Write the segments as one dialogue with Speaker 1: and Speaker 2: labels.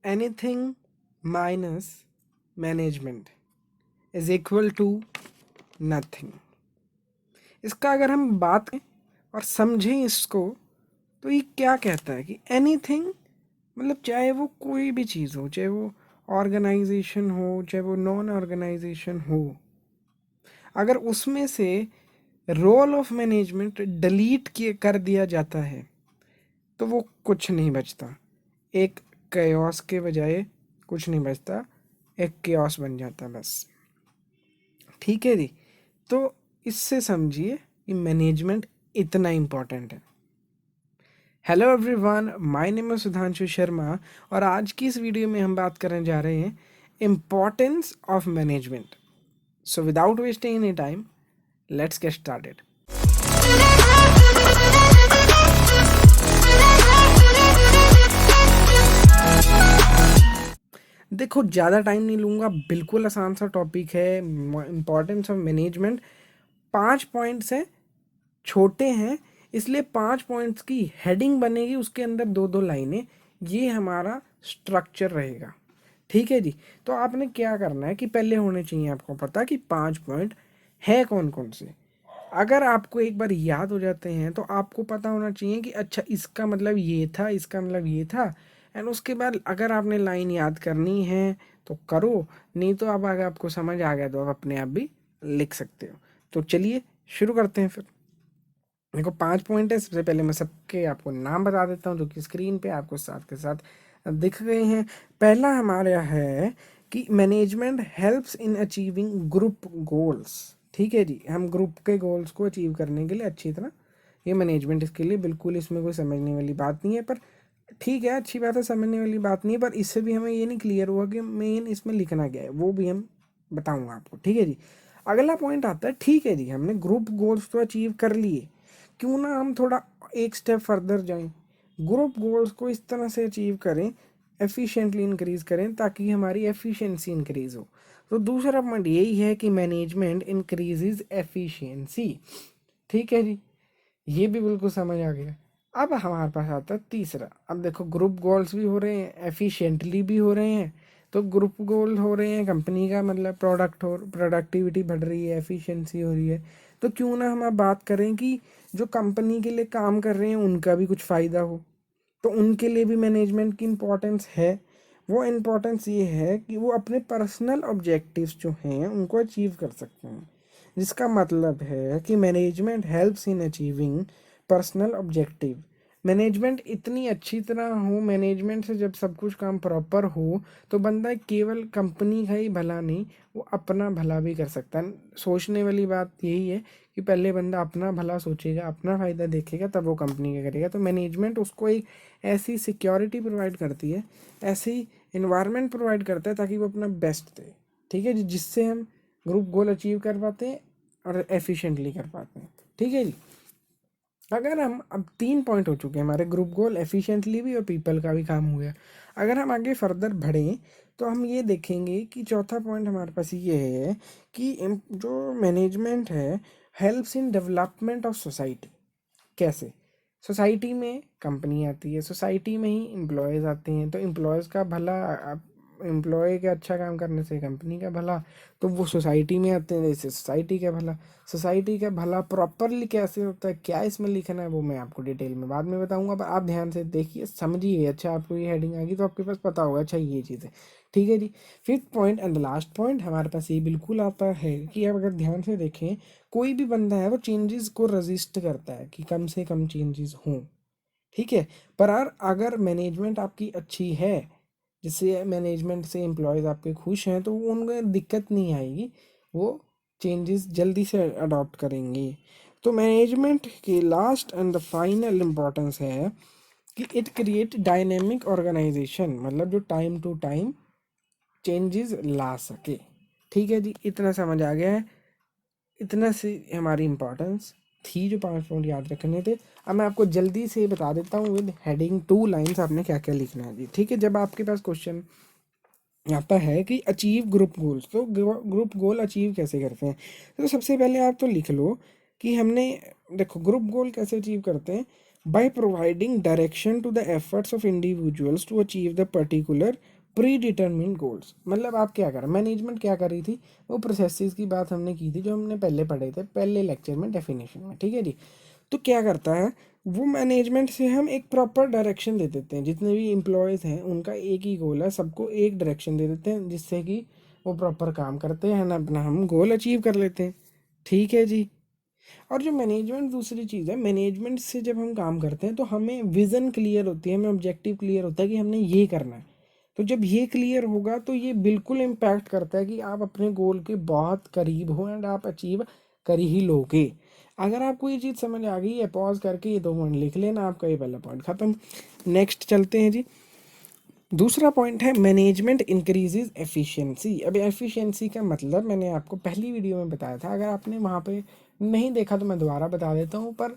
Speaker 1: Anything minus management is equal to nothing. इसका अगर हम बात करें और समझें इसको, तो ये क्या कहता है कि एनीथिंग मतलब चाहे वो कोई भी चीज़ हो, चाहे वो ऑर्गेनाइजेशन हो, चाहे वो नॉन ऑर्गेनाइजेशन हो, अगर उसमें से रोल ऑफ मैनेजमेंट डिलीट कर दिया जाता है तो वो कुछ नहीं बचता। एक कयास के बजाय कुछ नहीं बचता, एक केओस बन जाता बस। ठीक है जी। तो इससे समझिए कि मैनेजमेंट इतना इम्पोर्टेंट है। हेलो एवरीवन, माय नेम है सुधांशु शर्मा और आज की इस वीडियो में हम बात करने जा रहे हैं importance of management. So without wasting any time, let's get started. देखो, ज़्यादा टाइम नहीं लूँगा, बिल्कुल आसान सा टॉपिक है इम्पोर्टेंस ऑफ मैनेजमेंट। 5 पॉइंट्स हैं, छोटे हैं, इसलिए 5 पॉइंट्स की हेडिंग बनेगी, उसके अंदर 2-2 लाइनें। ये हमारा स्ट्रक्चर रहेगा। ठीक है जी। तो आपने क्या करना है कि पहले होने चाहिए आपको पता कि 5 पॉइंट है कौन कौन से। अगर आपको एक बार याद हो जाते हैं तो आपको पता होना चाहिए कि अच्छा इसका मतलब ये था, इसका मतलब ये था। एंड उसके बाद अगर आपने लाइन याद करनी है तो करो, नहीं तो अब अगर आपको समझ आ गया तो आप अपने आप भी लिख सकते हो। तो चलिए शुरू करते हैं फिर। देखो, 5 पॉइंट है। सबसे पहले मैं सबके आपको नाम बता देता हूँ जो कि स्क्रीन पे आपको साथ के साथ दिख गए हैं। पहला हमारा है कि management helps in achieving group goals. ठीक है जी, हम ग्रुप के गोल्स को अचीव करने के लिए अच्छी तरह, ये मैनेजमेंट इसके लिए बिल्कुल, इसमें कोई समझने वाली बात नहीं है। पर ठीक है, अच्छी बात है, समझने वाली बात नहीं है, पर इससे भी हमें ये नहीं क्लियर हुआ कि मेन इसमें लिखना क्या है, वो भी हम बताऊंगा आपको। ठीक है जी। अगला पॉइंट आता है, ठीक है जी, हमने ग्रुप गोल्स तो अचीव कर लिए, क्यों ना हम थोड़ा एक स्टेप फर्दर जाएं, ग्रुप गोल्स को इस तरह से अचीव करें, एफिशिएंटली इंक्रीज करें ताकि हमारी एफिशिएंसी इंक्रीज हो। तो दूसरा पॉइंट यही है कि मैनेजमेंट इंक्रीजेज एफिशिएंसी। ठीक है जी, ये भी बिल्कुल समझ आ गया। अब हमारे पास आता है तीसरा। अब देखो, ग्रुप गोल्स भी हो रहे हैं, एफिशिएंटली भी हो रहे हैं। तो ग्रुप गोल हो रहे हैं, कंपनी का मतलब प्रोडक्टिविटी बढ़ रही है, एफिशिएंसी हो रही है। तो क्यों ना हम अब बात करें कि जो कंपनी के लिए काम कर रहे हैं उनका भी कुछ फ़ायदा हो। तो उनके लिए भी मैनेजमेंट की इम्पोर्टेंस है। वो इम्पोर्टेंस ये है कि वो अपने पर्सनल ऑब्जेक्टिव्स जो हैं उनको अचीव कर सकते हैं, जिसका मतलब है कि management helps in achieving personal objective. Management इतनी अच्छी तरह हो, मैनेजमेंट से जब सब कुछ काम प्रॉपर हो तो बंदा केवल कंपनी का ही भला नहीं, वो अपना भला भी कर सकता है। सोचने वाली बात यही है कि पहले बंदा अपना भला सोचेगा, अपना फ़ायदा देखेगा, तब वो कंपनी का करेगा। तो मैनेजमेंट उसको एक ऐसी सिक्योरिटी प्रोवाइड करती है, ऐसी इन्वायरमेंट प्रोवाइड करता है ताकि वो अपना बेस्ट दे। ठीक है जी, जिससे हम ग्रुप गोल अचीव कर पाते हैं और एफिशिएंटली कर पाते हैं। ठीक है जी। अगर हम अब 3 पॉइंट हो चुके हैं हमारे, ग्रुप गोल, एफिशिएंटली भी और पीपल का भी काम हो गया। अगर हम आगे फर्दर बढ़ें तो हम ये देखेंगे कि चौथा पॉइंट हमारे पास ये है कि जो मैनेजमेंट है helps in development of society. कैसे? सोसाइटी में कंपनी आती है, सोसाइटी में ही एम्प्लॉयज़ आते हैं, तो एम्प्लॉयज़ का भला, एम्प्लॉय के अच्छा काम करने से कंपनी का भला, तो वो सोसाइटी में आते हैं, जैसे सोसाइटी का भला। सोसाइटी का भला प्रॉपरली कैसे होता है, क्या इसमें लिखना है, वो मैं आपको डिटेल में बाद में बताऊंगा, पर आप ध्यान से देखिए, समझिए। अच्छा, आपको ये हेडिंग आ गई तो आपके पास पता होगा, अच्छा ये चीज़ है। ठीक है जी। 5th point and the last point हमारे पास ये बिल्कुल आता है कि अब अगर ध्यान से देखें, कोई भी बंदा है वो चेंजेस को रजिस्ट करता है कि कम से कम चेंजेस हों। ठीक है। पर अगर मैनेजमेंट आपकी अच्छी है, जिससे मैनेजमेंट से एम्प्लॉयज़ आपके खुश हैं, तो वो उनको दिक्कत नहीं आएगी, वो चेंजेस जल्दी से अडॉप्ट करेंगे। तो मैनेजमेंट की last and the final importance है कि इट क्रिएट डायनेमिक ऑर्गेनाइजेशन, मतलब जो टाइम टू टाइम चेंजेस ला सके। ठीक है जी, इतना समझ आ गया है। इतना से हमारी इम्पोर्टेंस थी, जो 5 पॉइंट याद रखने थे। अब मैं आपको जल्दी से बता देता हूँ विद हेडिंग 2 लाइन्स आपने क्या क्या लिखना है जी। ठीक है। जब आपके पास क्वेश्चन आता है कि अचीव ग्रुप गोल्स, तो ग्रुप गोल अचीव कैसे करते हैं, तो सबसे पहले आप तो लिख लो कि हमने, देखो ग्रुप गोल कैसे अचीव करते हैं। by providing direction to the efforts of individuals to achieve the particular pre-determined goals. मतलब आप क्या कर, मैनेजमेंट क्या कर रही थी, वो प्रोसेसेस की बात हमने की थी जो हमने पहले पढ़े थे पहले लेक्चर में डेफिनेशन में, ठीक है जी। तो क्या करता है वो, मैनेजमेंट से हम एक प्रॉपर डायरेक्शन दे देते हैं, जितने भी एम्प्लॉयज़ हैं उनका एक ही गोल है, सबको एक डायरेक्शन दे देते हैं जिससे कि वो प्रॉपर काम करते हैं ना, अपना हम गोल अचीव कर लेते हैं, ठीक है जी। और जो मैनेजमेंट दूसरी चीज़ है, मैनेजमेंट से जब हम काम करते हैं तो हमें विज़न क्लियर होती है, हमें ऑब्जेक्टिव क्लियर होता है कि हमने ये करना है। तो जब ये क्लियर होगा तो ये बिल्कुल इम्पैक्ट करता है कि आप अपने गोल के बहुत करीब हो एंड आप अचीव कर ही लोगे। अगर आपको ये चीज़ समझ आ गई है, पॉज करके ये 2 पॉइंट लिख लेना, आपका ये पहला पॉइंट ख़त्म। नेक्स्ट चलते हैं जी। दूसरा पॉइंट है मैनेजमेंट इंक्रीजेज एफिशिएंसी। अब एफिशिएंसी का मतलब मैंने आपको पहली वीडियो में बताया था, अगर आपने वहाँ पे नहीं देखा तो मैं दोबारा बता देता हूँ, पर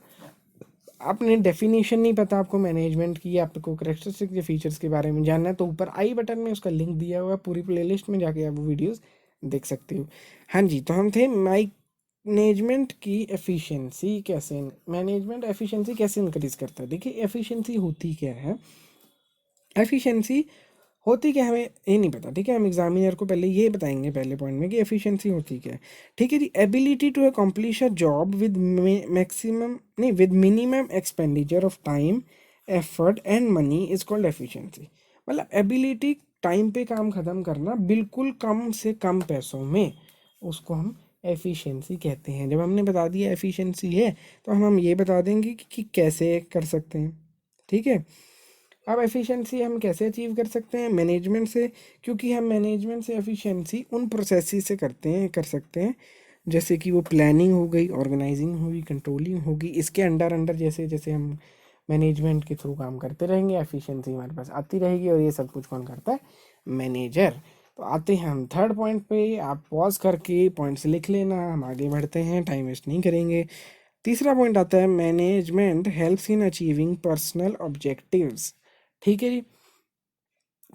Speaker 1: आपने डेफिनेशन नहीं पता आपको मैनेजमेंट की, आपको करेक्टरिस्टिक के फीचर्स के बारे में जानना है तो ऊपर आई बटन में उसका लिंक दिया हुआ है, पूरी प्लेलिस्ट में जाके आप वो वीडियोस देख सकते हो। हाँ जी, तो हम थे मैनेजमेंट की एफिशिएंसी कैसे, मैनेजमेंट एफिशिएंसी कैसे इंक्रीज करता है। देखिए एफिशिएंसी होती क्या है, एफिशिएंसी होती क्या, हमें ये नहीं पता, ठीक है। हम एग्जामिनर को पहले ये बताएंगे पहले पॉइंट में कि एफिशिएंसी होती क्या है, ठीक है जी। Ability to accomplish a job with maximum नहीं with minimum expenditure of time effort and money is called efficiency. मतलब एबिलिटी, टाइम पे काम ख़त्म करना बिल्कुल कम से कम पैसों में, उसको हम एफिशिएंसी कहते हैं। जब हमने बता दिया एफिशिएंसी है तो हम ये बता देंगे कि कैसे कर सकते हैं, ठीक है। अब एफिशिएंसी हम कैसे अचीव कर सकते हैं, मैनेजमेंट से, क्योंकि हम मैनेजमेंट से एफिशिएंसी उन प्रोसेसेस से कर सकते हैं जैसे कि वो प्लानिंग हो गई, ऑर्गेनाइजिंग होगी, कंट्रोलिंग होगी, इसके अंडर अंडर जैसे जैसे हम मैनेजमेंट के थ्रू काम करते रहेंगे एफिशिएंसी हमारे पास आती रहेगी, और ये सब कुछ कौन करता है, मैनेजर। तो आते हैं हम थर्ड पॉइंट पे, आप पॉज करके पॉइंट्स लिख लेना, हम आगे बढ़ते हैं, टाइम वेस्ट नहीं करेंगे। तीसरा पॉइंट आता है management helps in achieving personal objectives, ठीक है जी।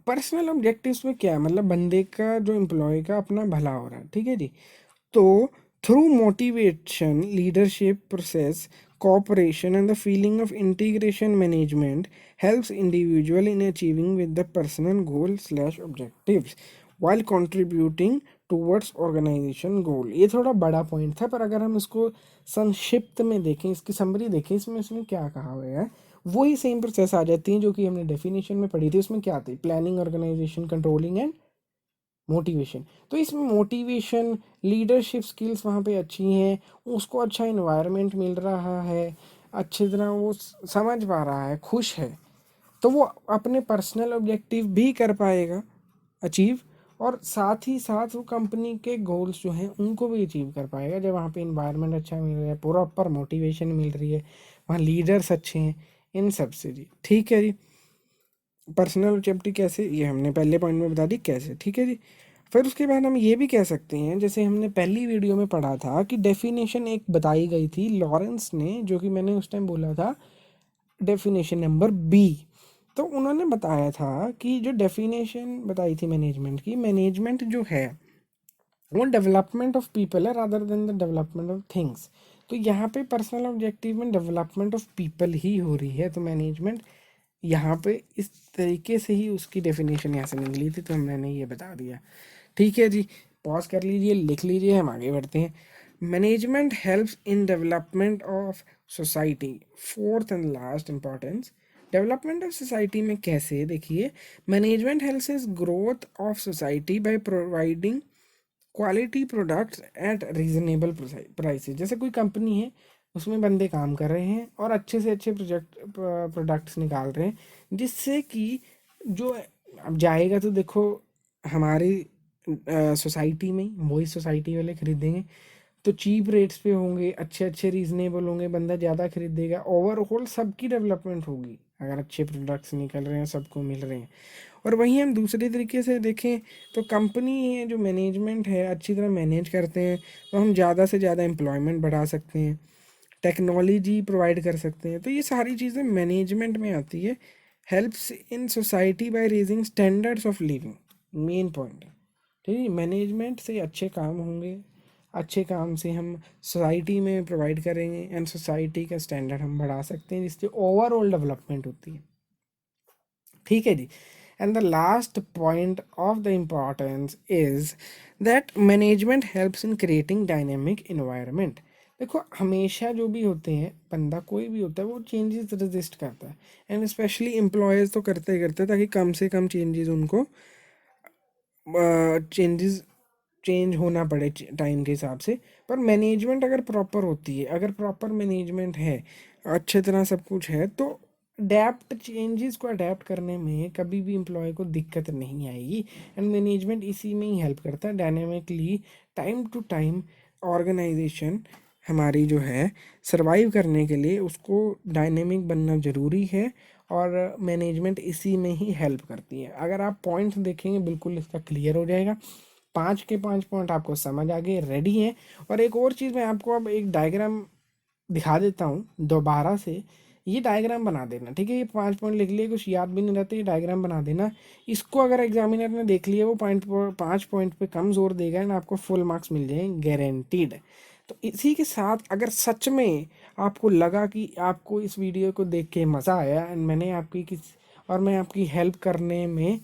Speaker 1: पर्सनल ऑब्जेक्टिव्स में क्या है, मतलब बंदे का, जो एम्प्लॉय का अपना भला हो रहा है, ठीक है जी। तो through motivation, leadership process, cooperation and the feeling of integration, management helps individual in achieving with the personal goal slash objectives while contributing towards organization goal। ये थोड़ा बड़ा पॉइंट था, पर अगर हम इसको संक्षिप्त में देखें, इसकी समरी देखें, इसमें क्या कहा हुआ है, वही सेम प्रोसेस आ जाती हैं जो कि हमने डेफिनेशन में पढ़ी थी। उसमें क्या आती है, planning, organisation, controlling and motivation. तो इसमें मोटिवेशन, लीडरशिप स्किल्स वहाँ पे अच्छी हैं, उसको अच्छा इन्वायरमेंट मिल रहा है, अच्छी तरह वो समझ पा रहा है, खुश है, तो वो अपने पर्सनल ऑब्जेक्टिव भी कर पाएगा अचीव, और साथ ही साथ वो कंपनी के गोल्स जो हैं उनको भी अचीव कर पाएगा जब वहाँ पे इन्वायरमेंट अच्छा मिल रहा है, प्रॉपर मोटिवेशन मिल रही है, वहाँ लीडर्स अच्छे हैं, इन सब से जी, ठीक है जी। पर्सनल ऑब्जेक्टिव कैसे, ये हमने पहले पॉइंट में बता दी कैसे, ठीक है जी। फिर उसके बाद हम ये भी कह सकते हैं, जैसे हमने पहली वीडियो में पढ़ा था कि डेफिनेशन एक बताई गई थी लॉरेंस ने, जो कि मैंने उस टाइम बोला था डेफिनेशन नंबर बी। तो उन्होंने बताया था कि जो डेफिनेशन बताई थी मैनेजमेंट की, मैनेजमेंट जो है वो डेवलपमेंट ऑफ पीपल है rather than the development of things. तो यहाँ पे पर्सनल ऑब्जेक्टिव में डेवलपमेंट ऑफ पीपल ही हो रही है, तो मैनेजमेंट यहाँ पे इस तरीके से ही उसकी डेफिनेशन यहाँ से निकली थी, तो मैंने ये बता दिया, ठीक है जी। पॉज कर लीजिए, लिख लीजिए, हम आगे बढ़ते हैं। Management helps in development of society, fourth and last importance. Development of society में कैसे, देखिए, management helps is growth of society by providing quality products at reasonable prices. जैसे कोई कंपनी है, उसमें बंदे काम कर रहे हैं और अच्छे से अच्छे प्रोडक्ट्स निकाल रहे हैं, जिससे कि जो अब जाएगा तो देखो हमारी सोसाइटी में वही सोसाइटी वाले खरीदेंगे, तो चीप रेट्स पे होंगे, अच्छे अच्छे रीजनेबल होंगे, बंदा ज़्यादा खरीदेगा, ओवरऑल सबकी डेवलपमेंट होगी अगर अच्छे प्रोडक्ट्स निकल रहे हैं, सबको मिल रहे हैं। और वहीं हम दूसरे तरीके से देखें तो कंपनी है, जो मैनेजमेंट है अच्छी तरह मैनेज करते हैं, तो हम ज़्यादा से ज़्यादा एम्प्लॉयमेंट बढ़ा सकते हैं, टेक्नोलॉजी प्रोवाइड कर सकते हैं, तो ये सारी चीज़ें मैनेजमेंट में आती है। Helps in society by raising standards of living, main point है, ठीक है। मैनेजमेंट से अच्छे काम होंगे, अच्छे काम से हम सोसाइटी में प्रोवाइड करेंगे एंड सोसाइटी का स्टैंडर्ड हम बढ़ा सकते हैं, जिससे ओवरऑल डेवलपमेंट होती है। ठीक है जी। And the last point of the importance is that management helps in creating dynamic environment. देखो हमेशा जो भी होते हैं, बंदा कोई भी होता है वो चेंजेस रेजिस्ट करता है, एंड स्पेशली एम्प्लॉयज़ तो करते ही करते हैं, ताकि कम से कम चेंजेस उनको चेंजेस चेंज होना पड़े टाइम के हिसाब से। पर मैनेजमेंट अगर प्रॉपर होती है, अगर प्रॉपर मैनेजमेंट है, अच्छे तरह सब कुछ है, तो अडेप्ट चेंजेस को अडेप्ट करने में कभी भी एम्प्लॉय को दिक्कत नहीं आएगी। एंड मैनेजमेंट इसी में ही हेल्प करता है dynamically time to time. Organisation हमारी जो है सरवाइव करने के लिए उसको डायनेमिक बनना ज़रूरी है, और मैनेजमेंट इसी में ही हेल्प करती है। अगर आप पॉइंट्स देखेंगे बिल्कुल इसका क्लियर हो जाएगा। 5 के 5 पॉइंट आपको समझ आ गए, रेडी हैं। और एक और चीज़ मैं आपको अब एक डायग्राम दिखा देता हूँ दोबारा से। ये डायग्राम बना देना, ठीक है। ये 5 पॉइंट लिख लिए, कुछ याद भी नहीं रहते, ये डायग्राम बना देना। इसको अगर एग्जामिनर ने देख लिया, वो 5 पॉइंट पे कम जोर देगा ना, आपको फुल मार्क्स मिल जाएंगे गारंटीड। तो इसी के साथ अगर सच में आपको लगा कि आपको इस वीडियो को देख के मज़ा आया एंड मैं आपकी हेल्प करने में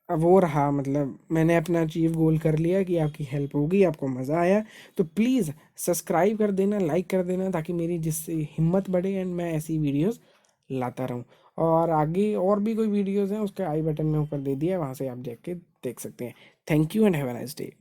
Speaker 1: वो रहा, मतलब मैंने अपना अचीव गोल कर लिया कि आपकी हेल्प होगी, आपको मज़ा आया, तो प्लीज़ सब्सक्राइब कर देना, लाइक कर देना, ताकि मेरी जिससे हिम्मत बढ़े एंड मैं ऐसी वीडियोस लाता रहूं। और आगे और भी कोई वीडियोस हैं, उसका आई बटन में ऊपर दे दिया है, वहाँ से आप जाके देख सकते हैं। Thank you and have a nice day.